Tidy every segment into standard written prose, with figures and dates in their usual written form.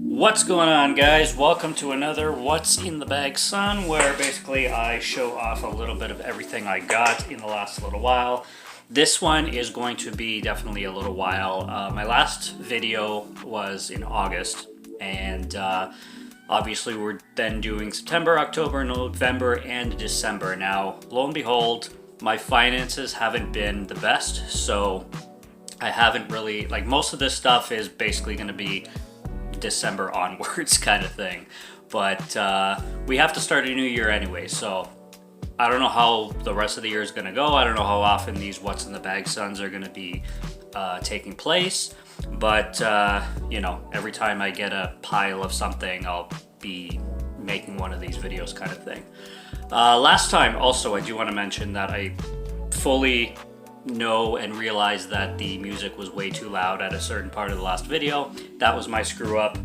What's going on, guys? Welcome to another What's in the Bag Son, where basically I show off a little bit of everything I got in the last little while. This one is going to be definitely a little while. My last video was in August, and obviously we're then doing September, October, November, and December. Now, lo and behold, my finances haven't been the best, so I haven't really, like, most of this stuff is basically going to be December onwards kind of thing. But we have to start a new year anyway, so I don't know how the rest of the year is going to go. I don't know how often these What's in the Bag Sons are going to be taking place. But, you know, every time I get a pile of something, I'll be making one of these videos kind of thing. Last time, also, I do want to mention that I fully know and realize that the music was way too loud at a certain part of the last video. That was my screw up.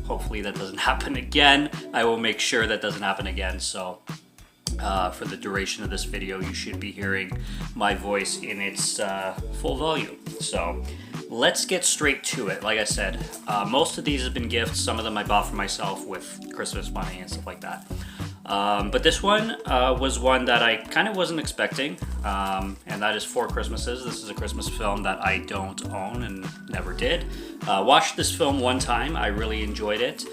Hopefully that doesn't happen again. I will make sure that doesn't happen again. So for the duration of this video, you should be hearing my voice in its full volume. So let's get straight to it. Like I said, most of these have been gifts. Some of them I bought for myself with Christmas money and stuff like that. But this one was one that I kind of wasn't expecting, and that is Four Christmases. This is a Christmas film that I don't own and never did. Watched this film one time. I really enjoyed it.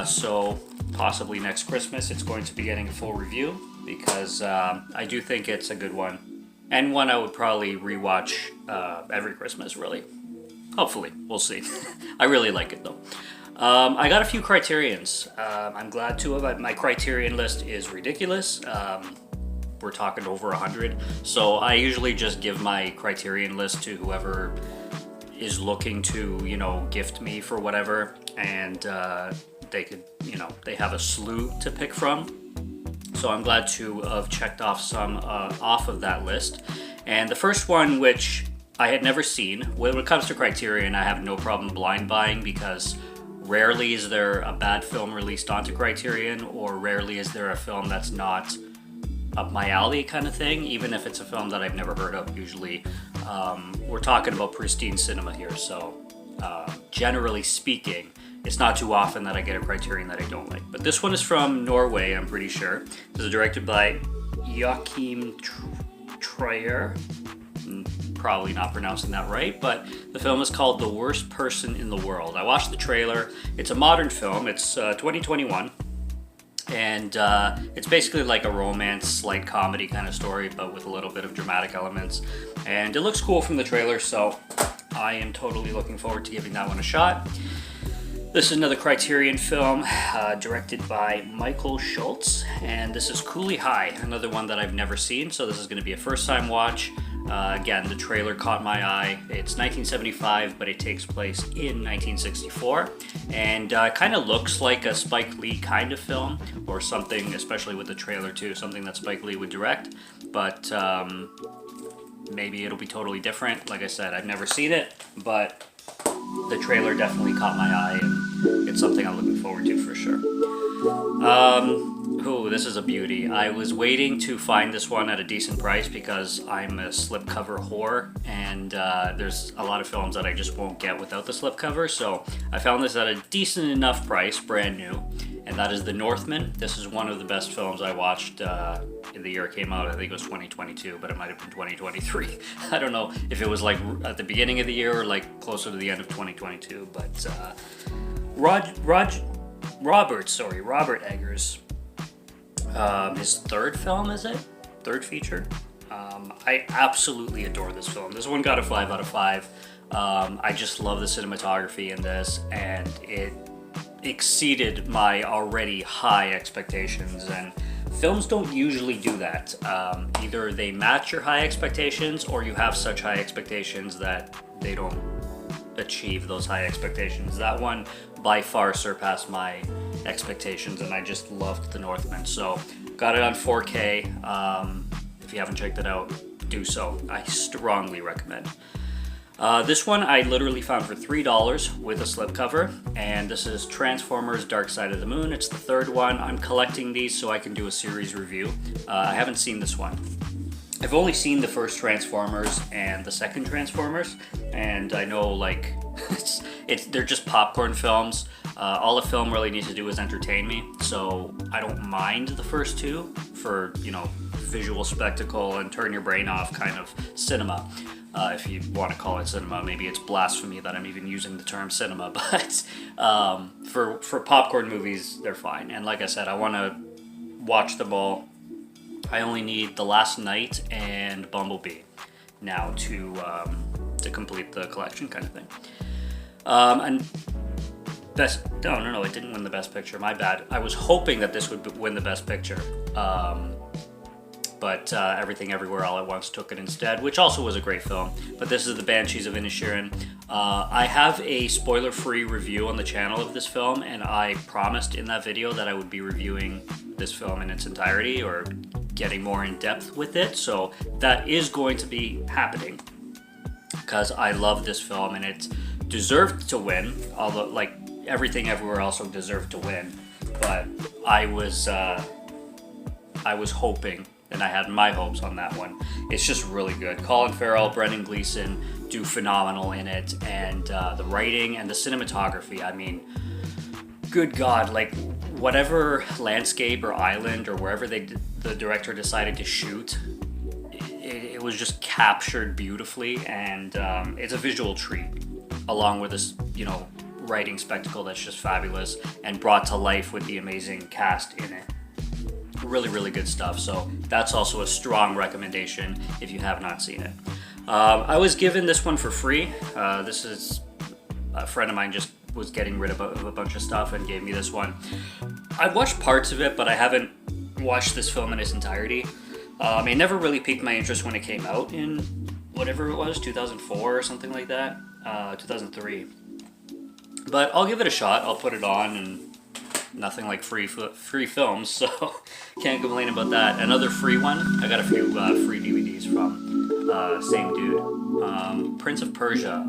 So possibly next Christmas it's going to be getting a full review, because I do think it's a good one, and one I would probably rewatch every Christmas, really. Hopefully, we'll see. I really like it though. I got a few criterions. I'm glad to have. My criterion list is ridiculous. We're talking over 100. So I usually just give my criterion list to whoever is looking to, you know, gift me for whatever. And they could, you know, they have a slew to pick from. So I'm glad to have checked off some off of that list. And the first one, which I had never seen, when it comes to criterion, I have no problem blind buying, because rarely is there a bad film released onto Criterion, or rarely is there a film that's not up my alley kind of thing, even if it's a film that I've never heard of. Usually we're talking about pristine cinema here, so generally speaking, it's not too often that I get a Criterion that I don't like. But this one is from Norway, I'm pretty sure. This is directed by Joachim Trier. Probably not pronouncing that right, but the film is called The Worst Person in the World. I watched the trailer. It's a modern film. It's 2021, and it's basically like a romance, light comedy kind of story, but with a little bit of dramatic elements. And it looks cool from the trailer, so I am totally looking forward to giving that one a shot. This is another Criterion film, directed by Michael Schultz, and this is Cooley High, another one that I've never seen, so this is going to be a first-time watch. Again, the trailer caught my eye. It's 1975, but it takes place in 1964, and kind of looks like a Spike Lee kind of film, or something, especially with the trailer too, something that Spike Lee would direct, but maybe it'll be totally different. Like I said, I've never seen it, but the trailer definitely caught my eye, and it's something I'm looking forward to for sure. Ooh, this is a beauty. I was waiting to find this one at a decent price, because I'm a slipcover whore, and there's a lot of films that I just won't get without the slipcover, so I found this at a decent enough price, brand new, and that is The Northman. This is one of the best films I watched in the year it came out. I think it was 2022, but it might have been 2023. I don't know if it was like at the beginning of the year or like closer to the end of 2022, but Robert Eggers. His third film, is it? Third feature? I absolutely adore this film. This one got a 5 out of 5. I just love the cinematography in this, and it exceeded my already high expectations, and films don't usually do that. Either they match your high expectations, or you have such high expectations that they don't achieve those high expectations. That one by far surpassed my expectations, and I just loved The Northman. So got it on 4K. If you haven't checked it out, do so. I strongly recommend. This one I literally found for $3 with a slipcover, and this is Transformers Dark Side of the Moon. It's the third one. I'm collecting these so I can do a series review. I haven't seen this one. I've only seen the first Transformers and the second Transformers, and I know like they're just popcorn films. All a film really needs to do is entertain me, so I don't mind the first two for, you know, visual spectacle and turn your brain off kind of cinema. If you want to call it cinema, maybe it's blasphemy that I'm even using the term cinema, but for popcorn movies, they're fine. And like I said, I want to watch them all. I only need The Last Knight and Bumblebee now to complete the collection kind of thing. And best, no, it didn't win the Best Picture. My bad. I was hoping that this would win the Best Picture, but Everything Everywhere All at Once took it instead, which also was a great film. But this is The Banshees of Inisherin. I have a spoiler-free review on the channel of this film, and I promised in that video that I would be reviewing this film in its entirety, or getting more in depth with it, so that is going to be happening because I love this film and it deserved to win, although like Everything Everywhere also deserved to win, but I was hoping, and I had my hopes on that one. It's just really good. Colin Farrell, Brendan Gleeson do phenomenal in it, and the writing and the cinematography, I mean, good God, like whatever landscape or island or wherever the director decided to shoot, it was just captured beautifully, and it's a visual treat, along with this, you know, writing spectacle that's just fabulous and brought to life with the amazing cast in it. Really, really good stuff. So that's also a strong recommendation if you have not seen it. I was given this one for free. This is a friend of mine just was getting rid of a bunch of stuff and gave me this one. I watched parts of it, but I haven't watched this film in its entirety. It never really piqued my interest when it came out in whatever it was, 2004 or something like that, 2003. But I'll give it a shot. I'll put it on, and nothing like free films, so can't complain about that. Another free one. I got a few free DVDs from same dude. Prince of Persia.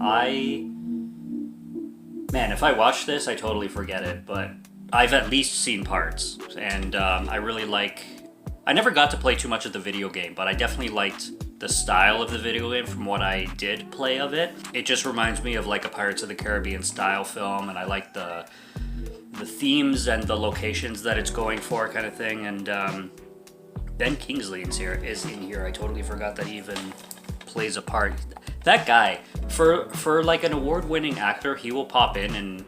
Man, if I watch this, I totally forget it, but I've at least seen parts, and I really like... I never got to play too much of the video game, but I definitely liked the style of the video game from what I did play of it. It just reminds me of like a Pirates of the Caribbean style film, and I like the themes and the locations that it's going for kind of thing, and Ben Kingsley is in here. I totally forgot that he even plays a part. That guy, for like an award-winning actor, he will pop in and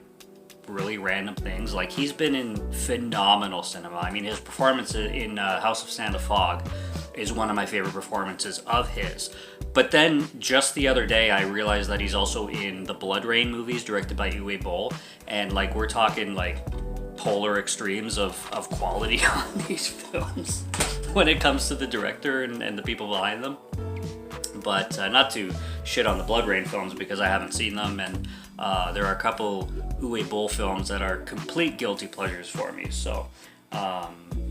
really random things. Like, he's been in phenomenal cinema. I mean, his performance in House of Sand and Fog is one of my favorite performances of his. But then just the other day, I realized that he's also in the Blood Rain movies directed by Uwe Boll, and like we're talking like polar extremes of quality on these films when it comes to the director and the people behind them. But not to shit on the Blood Rain films, because I haven't seen them, and there are a couple Uwe Boll films that are complete guilty pleasures for me. So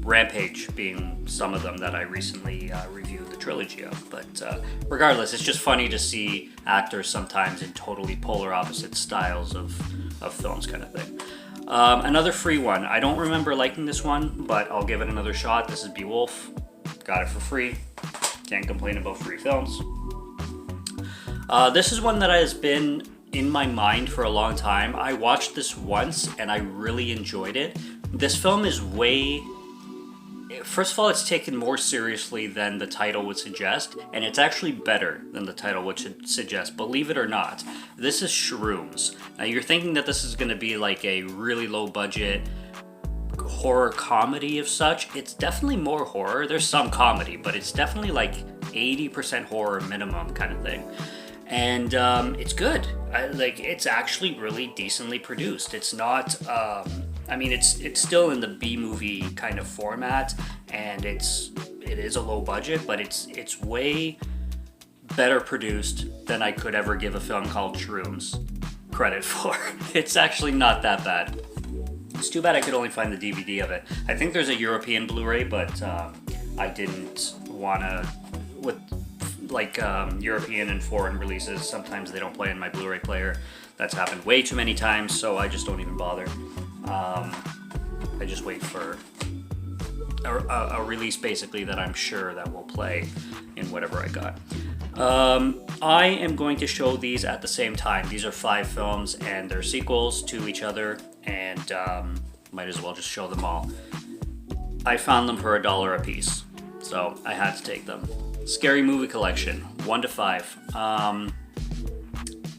Rampage being some of them that I recently reviewed the trilogy of. But regardless, it's just funny to see actors sometimes in totally polar opposite styles of films kind of thing. Another free one. I don't remember liking this one, but I'll give it another shot. This is Beowulf. Got it for free. Can't complain about free films. This is one that has been in my mind for a long time. I watched this once and I really enjoyed it. This film is way... First of all, it's taken more seriously than the title would suggest, and it's actually better than the title would suggest, believe it or not. This is Shrooms. Now, you're thinking that this is going to be like a really low-budget horror comedy of such. It's definitely more horror. There's some comedy, but it's definitely like 80% horror minimum kind of thing. And it's good. It's actually really decently produced. It's not... I mean, it's still in the B-movie kind of format, and it is a low budget, but it's way better produced than I could ever give a film called Shrooms credit for. It's actually not that bad. It's too bad I could only find the DVD of it. I think there's a European Blu-ray, but I didn't want to... With like European and foreign releases, sometimes they don't play in my Blu-ray player. That's happened way too many times, so I just don't even bother. I just wait for a release basically that I'm sure that will play in whatever I got. I am going to show these at the same time. These are 5 films and they're sequels to each other, and might as well just show them all. I found them for $1 a piece, so I had to take them. Scary Movie Collection, 1 to 5.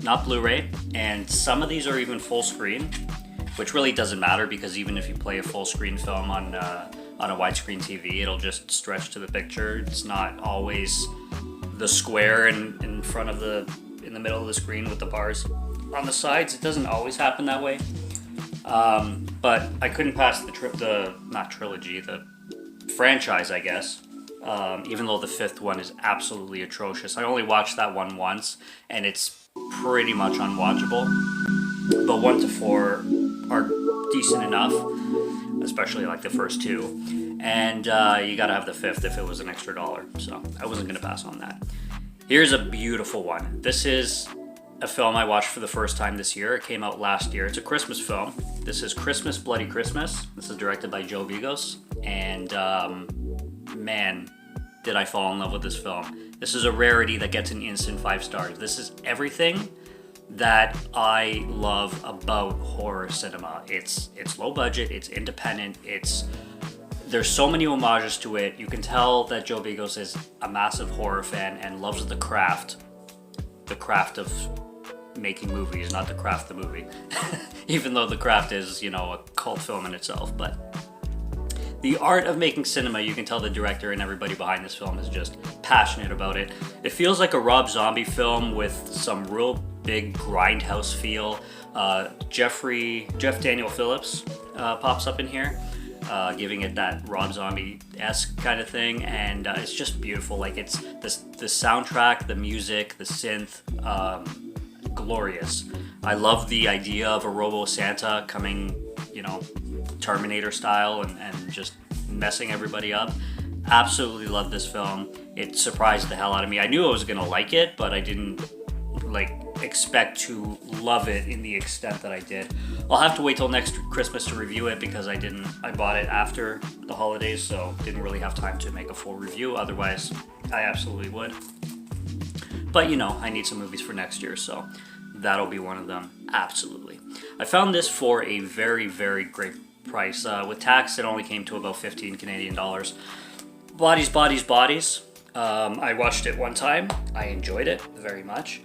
Not Blu-ray, and some of these are even full screen, which really doesn't matter because even if you play a full screen film on a widescreen TV, it'll just stretch to the picture. It's not always the square in front of in the middle of the screen with the bars on the sides. It doesn't always happen that way. But I couldn't pass the franchise, I guess. Even though the 5th one is absolutely atrocious. I only watched that one once, and it's pretty much unwatchable. But 1 to 4 are decent enough, especially like the first 2. And you gotta have the 5th if it was an extra $1, so I wasn't gonna pass on that. Here's a beautiful one. This is a film I watched for the first time this year. It came out last year. It's a Christmas film. This is Christmas, Bloody Christmas. This is directed by Joe Vigos, and man, did I fall in love with this film. This is a rarity that gets an instant 5 stars. This is everything that I love about horror cinema. It's low budget, it's independent, there's so many homages to it. You can tell that Joe Vigos is a massive horror fan and loves the craft of making movies, not the craft the movie. Even though the craft is, a cult film in itself, but the art of making cinema, you can tell the director and everybody behind this film is just passionate about it. It feels like a Rob Zombie film with some real big grindhouse feel. Jeff Daniel Phillips pops up in here, giving it that Rob Zombie-esque kind of thing, and it's just beautiful. Like, it's the soundtrack, the music, the synth, glorious. I love the idea of a Robo Santa coming, Terminator style and just messing everybody up. Absolutely love this film. It surprised the hell out of me. I knew I was gonna like it, but I didn't expect to love it in the extent that I did. I'll have to wait till next Christmas to review it because I bought it after the holidays, so didn't really have time to make a full review. Otherwise, I absolutely would. But I need some movies for next year, so that'll be one of them. Absolutely. I found this for a very, very great price. With tax, it only came to about 15 Canadian dollars. Bodies, Bodies, Bodies. I watched it one time. I enjoyed it very much.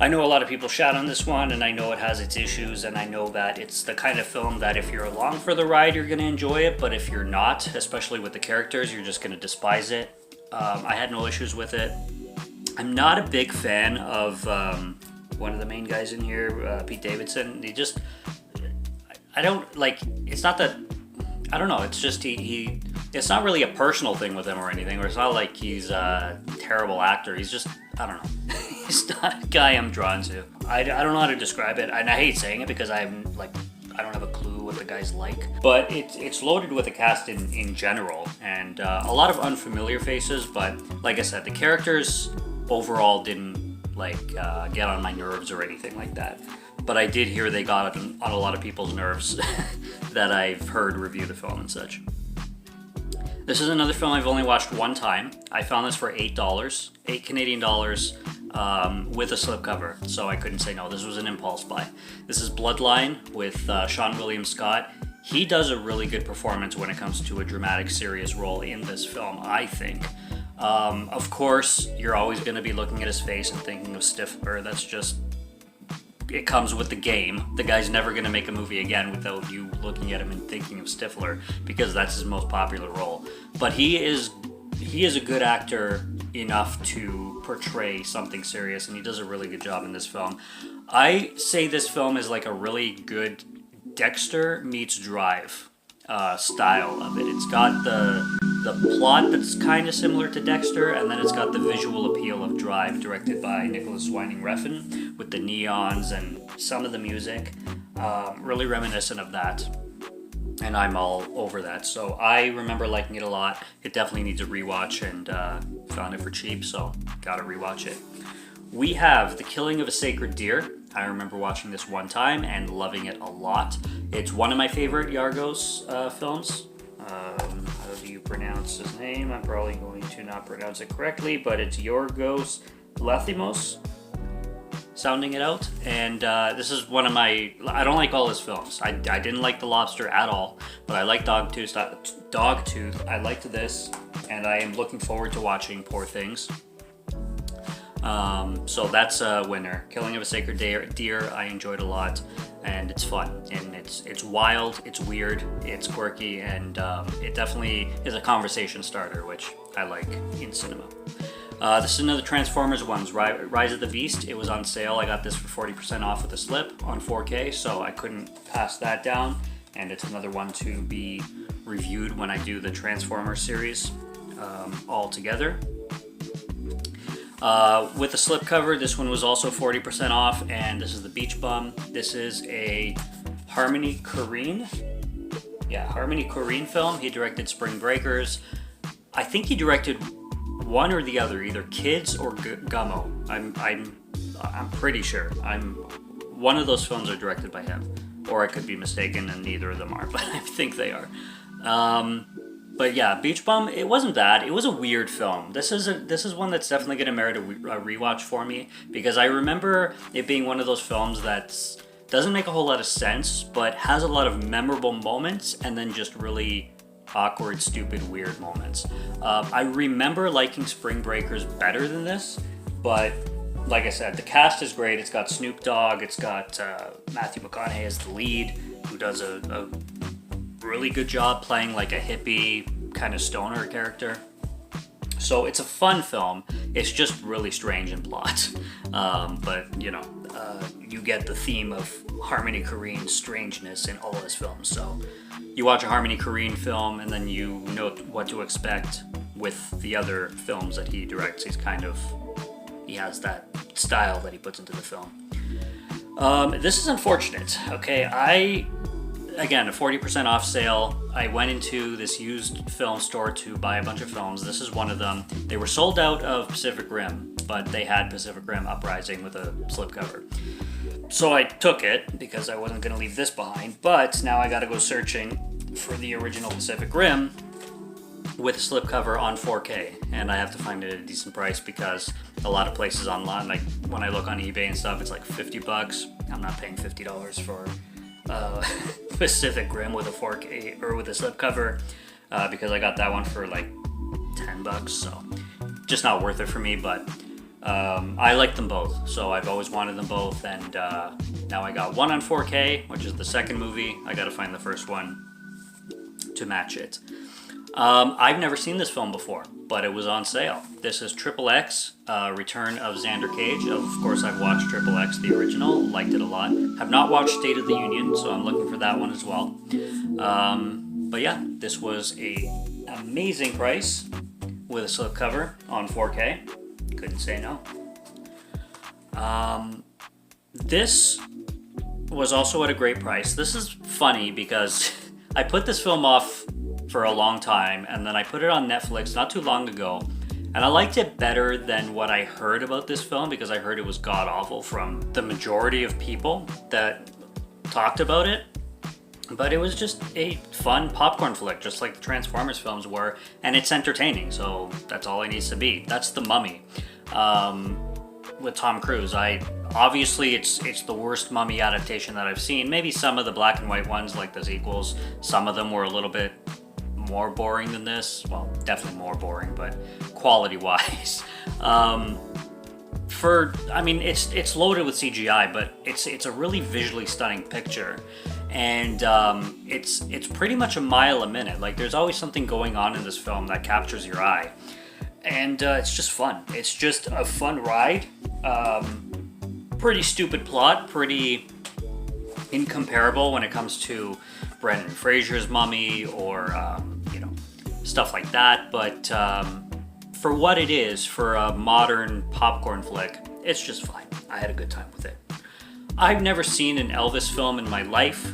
I know a lot of people shat on this one, and I know it has its issues, and I know that it's the kind of film that if you're along for the ride, you're going to enjoy it, but if you're not, especially with the characters, you're just going to despise it. I had no issues with it. I'm not a big fan of one of the main guys in here, Pete Davidson. I don't, it's not that, I don't know, it's just it's not really a personal thing with him or anything, or it's not like he's a terrible actor. He's just, I don't know. He's not a guy I'm drawn to. I don't know how to describe it, and I hate saying it because I don't have a clue what the guy's like. But it's loaded with a cast in general, and a lot of unfamiliar faces, but like I said, the characters overall didn't get on my nerves or anything like that. But I did hear they got on a lot of people's nerves that I've heard review the film and such. This is another film I've only watched one time. I found this for $8, 8 Canadian dollars, with a slipcover, so I couldn't say no. This was an impulse buy. This is Bloodline with Sean William Scott. He does a really good performance when it comes to a dramatic, serious role in this film, I think. Of course, you're always going to be looking at his face and thinking of Stifler. That's just, it comes with the game. The guy's never going to make a movie again without you looking at him and thinking of Stifler, because that's his most popular role. But he is a good actor enough to portray something serious, and he does a really good job in this film. I say this film is like a really good Dexter meets Drive style of it. It's got the plot that's kind of similar to Dexter, and then it's got the visual appeal of Drive, directed by Nicholas Winding Refn, with the neons and some of the music, really reminiscent of that. And I'm all over that. So I remember liking it a lot. It definitely needs a rewatch, and found it for cheap, so gotta rewatch it. We have The Killing of a Sacred Deer. I remember watching this one time and loving it a lot. It's one of my favorite Yorgos films. How do do you pronounce his name? I'm probably going to not pronounce it correctly, but it's Yorgos Lanthimos, sounding it out. And this is one of my... I don't like all his films. I didn't like The Lobster at all, but I like Dogtooth. I liked this, and I am looking forward to watching Poor Things. So that's a winner. Killing of a Sacred Deer, I enjoyed a lot, and it's fun, and it's wild, it's weird, it's quirky, and it definitely is a conversation starter, which I like in cinema. This is another Transformers ones, Rise of the Beast. It was on sale. I got this for 40% off with a slip on 4K, so I couldn't pass that down, and it's another one to be reviewed when I do the Transformers series all together. With the slipcover, this one was also 40% off, and this is the Beach Bum. This is a Harmony Korine film. He directed Spring Breakers. I think he directed one or the other, either Kids or Gummo. I'm pretty sure. One of those films are directed by him, or I could be mistaken, and neither of them are, but I think they are. But yeah, Beach Bum, it wasn't bad. It was a weird film. This is one that's definitely going to merit a rewatch for me, because I remember it being one of those films that doesn't make a whole lot of sense, but has a lot of memorable moments, and then just really awkward, stupid, weird moments. I remember liking Spring Breakers better than this, but like I said, the cast is great. It's got Snoop Dogg, it's got Matthew McConaughey as the lead, who does a really good job playing like a hippie kind of stoner character. So it's a fun film. It's just really strange in plot. But you get the theme of Harmony Korine's strangeness in all his films. So you watch a Harmony Korine film, and then you know what to expect with the other films that he directs. He has that style that he puts into the film. This is unfortunate. Okay, again, a 40% off sale. I went into this used film store to buy a bunch of films. This is one of them. They were sold out of Pacific Rim, but they had Pacific Rim Uprising with a slipcover. So I took it because I wasn't going to leave this behind, but now I got to go searching for the original Pacific Rim with a slipcover on 4K, and I have to find it at a decent price because a lot of places online, like when I look on eBay and stuff, it's like $50. I'm not paying $50 for Pacific Rim with a 4K or with a slipcover because I got that one for like $10, so just not worth it for me. But I like them both, so I've always wanted them both, and now I got one on 4K, which is the second movie. I gotta find the first one to match it. I've never seen this film before, but it was on sale. This is Triple X, Return of Xander Cage. Of course, I've watched Triple X, the original, liked it a lot. Have not watched State of the Union, so I'm looking for that one as well. But yeah, this was an amazing price with a slipcover on 4K. Couldn't say no. This was also at a great price. This is funny because I put this film off for a long time, and then I put it on Netflix not too long ago, and I liked it better than what I heard about this film, because I heard it was god-awful from the majority of people that talked about it. But it was just a fun popcorn flick, just like the Transformers films were, and it's entertaining, so that's all it needs to be. That's The Mummy with Tom Cruise. Obviously it's the worst Mummy adaptation that I've seen. Maybe some of the black and white ones, like the sequels, some of them were a little bit more boring than this. Well, definitely more boring, but quality-wise. It's loaded with CGI, but it's a really visually stunning picture, and it's pretty much a mile a minute. Like, there's always something going on in this film that captures your eye, and it's just fun. It's just a fun ride. Pretty stupid plot, pretty incomparable when it comes to Brendan Fraser's Mummy or stuff like that, but for what it is, for a modern popcorn flick, it's just fine. I had a good time with it. I've never seen an Elvis film in my life,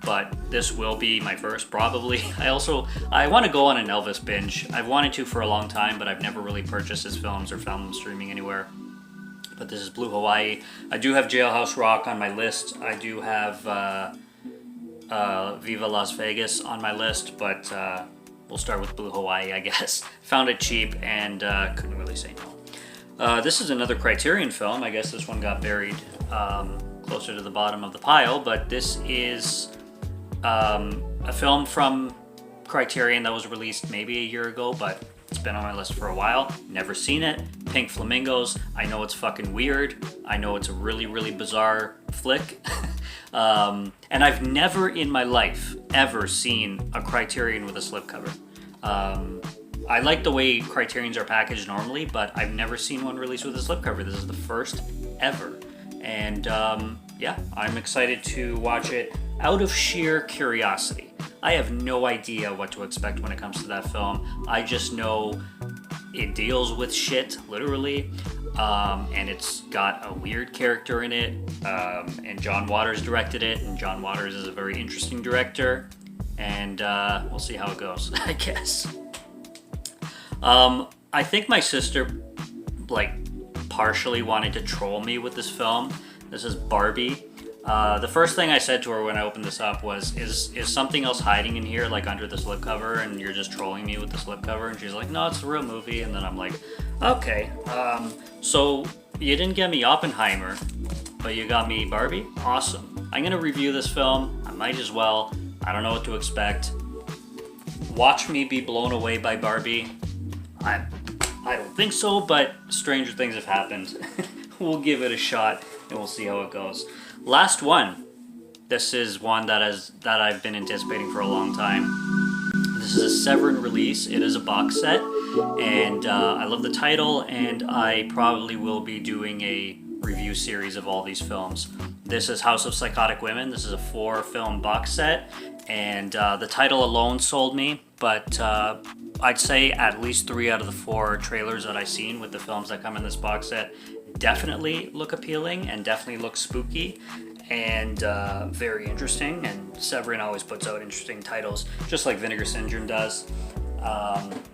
but this will be my first, probably. I want to go on an Elvis binge. I've wanted to for a long time, but I've never really purchased his films or found them streaming anywhere. But this is Blue Hawaii. I do have Jailhouse Rock on my list. I do have Viva Las Vegas on my list, but we'll start with Blue Hawaii, I guess. Found it cheap and couldn't really say no. This is another Criterion film. I guess this one got buried closer to the bottom of the pile, but this is a film from Criterion that was released maybe a year ago, but it's been on my list for a while. Never seen it. Pink Flamingos. I know it's fucking weird. I know it's a really, really bizarre flick. And I've never in my life ever seen a Criterion with a slipcover. I like the way Criterions are packaged normally, but I've never seen one released with a slipcover. This is the first ever. And yeah, I'm excited to watch it out of sheer curiosity. I have no idea what to expect when it comes to that film. I just know it deals with shit, literally, and it's got a weird character in it, and John Waters directed it, and John Waters is a very interesting director, and we'll see how it goes, I guess. I think my sister, like, partially wanted to troll me with this film. This is Barbie. The first thing I said to her when I opened this up was, is something else hiding in here, like under the slipcover, and you're just trolling me with the slipcover? And she's like, no, it's a real movie. And then I'm like, okay, so you didn't get me Oppenheimer, but you got me Barbie? Awesome. I'm gonna review this film. I might as well. I don't know what to expect. Watch me be blown away by Barbie. I don't think so, but stranger things have happened. We'll give it a shot and we'll see how it goes. Last one. This is one that I've been anticipating for a long time. This is a Severin release. It is a box set, and I love the title, and I probably will be doing a review series of all these films. This is House of Psychotic Women. This is a 4-film box set, and the title alone sold me, but I'd say at least 3 out of the 4 trailers that I've seen with the films that come in this box set definitely look appealing and definitely look spooky and very interesting, and Severin always puts out interesting titles, just like Vinegar Syndrome does.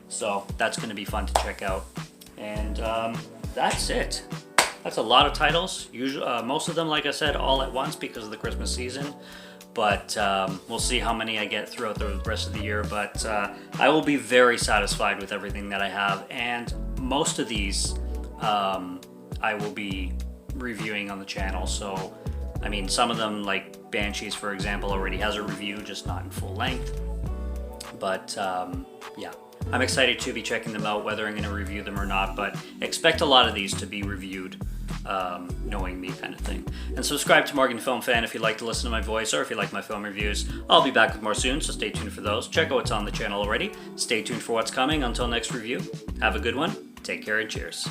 So that's going to be fun to check out. And that's it. That's a lot of titles. Usually, most of them, like I said, all at once because of the Christmas season. But we'll see how many I get throughout the rest of the year. But I will be very satisfied with everything that I have. And most of these I will be reviewing on the channel. So, I mean, some of them, like Banshees, for example, already has a review, just not in full length. But yeah, I'm excited to be checking them out, whether I'm going to review them or not. But expect a lot of these to be reviewed, knowing me, kind of thing. And subscribe to Morgan Film Fan if you like to listen to my voice or if you like my film reviews. I'll be back with more soon, so stay tuned for those. Check out what's on the channel already. Stay tuned for what's coming. Until next review, have a good one. Take care and cheers.